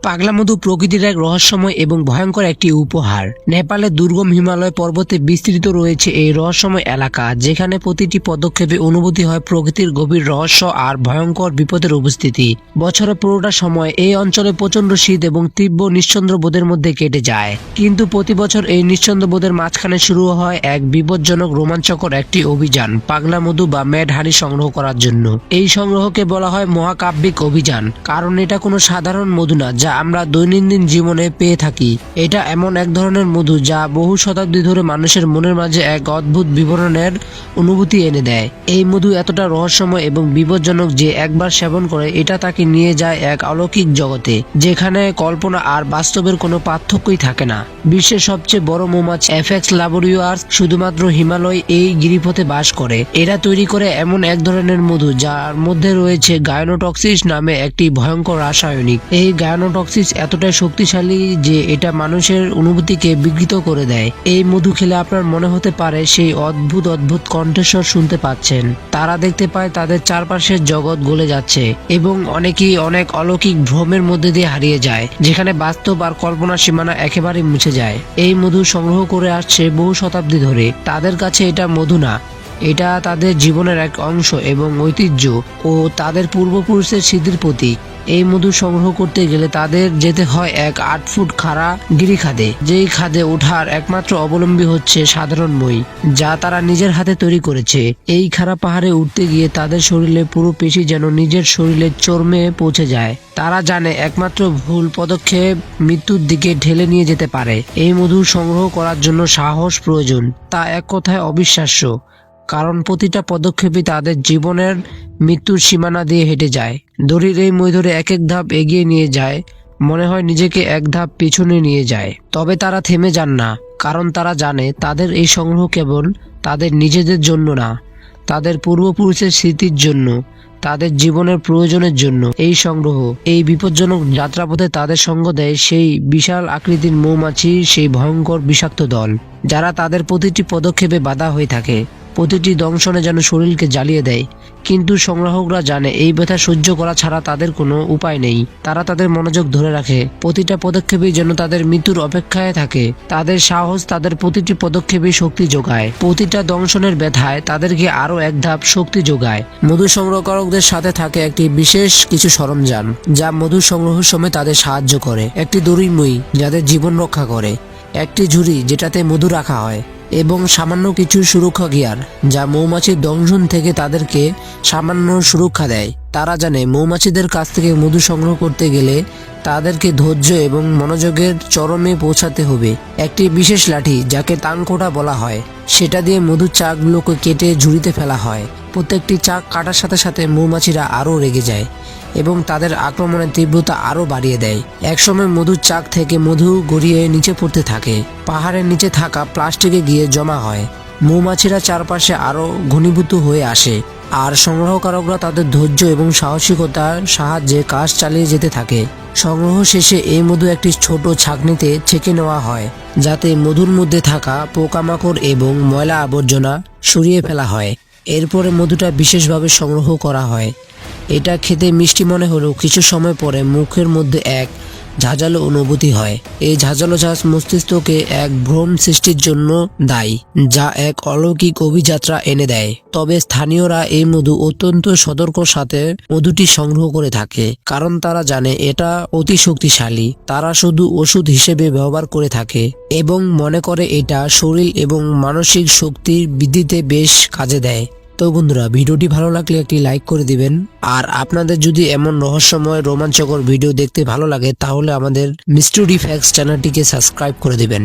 পাগলা মধু প্রকৃতির এক রহস্যময় এবং ভয়ঙ্কর একটি উপহার। নেপালের দুর্গম হিমালয় পর্বতে বিস্তৃত রয়েছে এই রহস্যময় এলাকা, যেখানে প্রতিটি পদক্ষেপে অনুভূতি হয় প্রকৃতির গভীর রহস্য আর ভয়ঙ্কর বিপদের উপস্থিতি। বছরের পুরোটা সময় এই অঞ্চলে প্রচন্ড শীত এবং তীব্র নিশ্চন্দ্র বোধের মধ্যে কেটে যায়, কিন্তু প্রতি বছর এই নিশ্চন্দ্র বোধের মাঝখানে শুরু হয় এক বিপজ্জনক রোমাঞ্চকর একটি অভিযান, পাগলা মধু বা ম্যাড হানি সংগ্রহ করার জন্য। এই সংগ্রহকে বলা হয় মহাকাব্যিক অভিযান, কারণ এটা কোনো সাধারণ মধু না যা আমরা দৈনন্দিন জীবনে পেয়ে থাকি। এটা এমন এক ধরনের মধু যা বহু শতাব্দী ধরে মানুষের মনের মাঝে এক অদ্ভুত বিবরণের অনুভূতি এনে দেয়। এই মধু এতটা রহস্যময় এবং বিপজ্জনক যে একবার সেবন করে এটা তাকে নিয়ে যায় এক অলৌকিক জগতে, যেখানে কল্পনা আর বাস্তবের কোনো পার্থক্যই থাকে না। বিশ্বের সবচেয়ে বড় মৌমাছি এফেক্স ল্যাবোরিয়াস শুধুমাত্র হিমালয় এই গিরিপথে বাস করে। এরা তৈরি করে এমন এক ধরনের মধু যার মধ্যে রয়েছে গায়নোটক্সিস নামে একটি ভয়ঙ্কর রাসায়নিক। এই গায়নোটক্সিস এতটাই শক্তিশালী যে এটা মানুষের অনুভূতিকে বিকৃত করে দেয়। এই মধু খেলে আপনার মনে হতে পারে সেই অদ্ভুত অদ্ভুত কণ্ঠস্বর শুনতে পাচ্ছেন। তারা দেখতে পায় তাদের চারপাশের জগৎ গলে যাচ্ছে এবং অনেকেই অনেক অলৌকিক ভ্রমের মধ্যে দিয়ে হারিয়ে যায়, যেখানে বাস্তব আর কল্পনার সীমানা একেবারেই মুছে যায়। এই মধু সংগ্রহ করে আসছে বহু শতাব্দী ধরে। তাদের কাছে এটা মধু না, এটা তাদের জীবনের এক অংশ এবং ঐতিহ্য ও তাদের পূর্বপুরুষের স্মৃতির প্রতীক। এই মধু সংগ্রহ করতে গেলে তাদের যেতে হয় এক 8 ফুট খাড়া গিরিখাদে, যেই খাদে ওঠার একমাত্র অবলম্বী হচ্ছে সাধারণ মই, যা তারা নিজের হাতে তৈরি করেছে। এই খাড়া পাহাড়ে উঠতে গিয়ে তাদের শরীরে পুরো পেশি যেন নিজের শরীরের চর্মে পৌঁছে যায়। তারা জানে একমাত্র ভুল পদক্ষেপ মৃত্যুর দিকে ঠেলে নিয়ে যেতে পারে। এই মধু সংগ্রহ করার জন্য সাহস প্রয়োজন, তা এক কথায় অবিশ্বাস্য, কারণ প্রতিটা পদক্ষেপই তাদের জীবনের মৃত্যুর সীমানা দিয়ে হেঁটে যায়। দড়ির এই মই ধরে এক এক ধাপ এগিয়ে নিয়ে যায়, মনে হয় নিজেকে এক ধাপ পিছনে নিয়ে যায়। তবে তারা থেমে যান না, কারণ তারা জানে তাদের এই সংগ্রহ কেবল তাদের নিজেদের জন্য না, তাদের পূর্বপুরুষের স্মৃতির জন্য, তাদের জীবনের প্রয়োজনের জন্য। এই সংগ্রহ এই বিপজ্জনক যাত্রাপথে তাদের সঙ্গ দেয় সেই বিশাল আকৃতির মৌমাছির সেই ভয়ঙ্কর বিষাক্ত দল, যারা তাদের প্রতিটি পদক্ষেপে বাধা হয়ে থাকে, প্রতিটি দংশনে যেন শরীরকে জ্বালিয়ে দেয়। কিন্তু সংগ্রাহকরা জানে এই ব্যথা সহ্য করা ছাড়া তাদের কোনো উপায় নেই। তারা তাদের মনোযোগ ধরে রাখে, প্রতিটা পদক্ষেপেই যেন তাদের মৃত্যুর অপেক্ষায় থাকে। তাদের সাহস তাদের প্রতিটি পদক্ষেপে শক্তি যোগায়, প্রতিটা দংশনের ব্যথায় তাদেরকে আরো এক ধাপ শক্তি যোগায়। মধু সংগ্রহকারকদের সাথে থাকে একটি বিশেষ কিছু সরঞ্জাম যা মধু সংগ্রহের সময় তাদের সাহায্য করে। একটি দড়ির মই যাদের জীবন রক্ষা করে, একটি ঝুড়ি যেটাতে মধু রাখা হয়, এবং সামান্য কিছু সুরক্ষা গিয়ার যা মৌমাছির দংশন থেকে তাদেরকে সামান্য সুরক্ষা দেয়। তারা জানে মৌমাছিদের কাছ থেকে মধু সংগ্রহ করতে গেলে তাদেরকে ধৈর্য এবং মনোযোগের চরমে পৌঁছাতে হবে। একটি বিশেষ লাঠি যাকে তাংকোটা বলা হয়, সেটা দিয়ে মধুর চাকগুলোকে কেটে ঝুড়িতে ফেলা হয়। প্রত্যেকটি চাক কাটার সাথে সাথে মৌমাছিরা আরও রেগে যায় এবং তাদের আক্রমণের তীব্রতা আরও বাড়িয়ে দেয়। একসময় মধুর চাক থেকে মধু গড়িয়ে নিচে পড়তে থাকে, পাহাড়ের নিচে থাকা প্লাস্টিকে গিয়ে জমা হয়। মৌমাছিরা চারপাশে আরও ঘনীভূত হয়ে আসে, আর সংগ্রহকারকরা তাদের ধৈর্য এবং সাহসিকতার সাহায্যে কাজ চালিয়ে যেতে থাকে। সংগ্রহ শেষে এই মধু একটি ছোট ছাঁকনিতে ছেঁকে নেওয়া হয়, যাতে মধুর মধ্যে থাকা পোকামাকড় এবং ময়লা আবর্জনা সরিয়ে ফেলা হয়। এরপরে মধুটা বিশেষভাবে সংগ্রহ করা হয়। এটা খেতে মিষ্টি মনে হলেও কিছু সময় পরে মুখের মধ্যে এক ঝাঁঝালো অনুভূতি হয়। এই ঝাঁঝালো ঝাঁজ মস্তিষ্ককে এক ভ্রম সৃষ্টির জন্য দায়ী, যা এক অলৌকিক অভিযাত্রা এনে দেয়। তবে স্থানীয়রা এই মধু অত্যন্ত সতর্কর সাথে মধুটি সংগ্রহ করে থাকে, কারণ তারা জানে এটা অতি শক্তিশালী। তারা শুধু ওষুধ হিসেবে ব্যবহার করে থাকে এবং মনে করে এটা শরীর এবং মানসিক শক্তির বৃদ্ধিতে বেশ কাজে দেয়। তো বন্ধুরা, ভিডিওটি ভালো লাগলে একটি লাইক করে দিবেন, আর আপনাদের যদি এমন রহস্যময় রোমাঞ্চকর ভিডিও দেখতে ভালো লাগে তাহলে আমাদের মিস্ট্রি ফ্যাক্টস চ্যানেলটিকে সাবস্ক্রাইব করে দিবেন।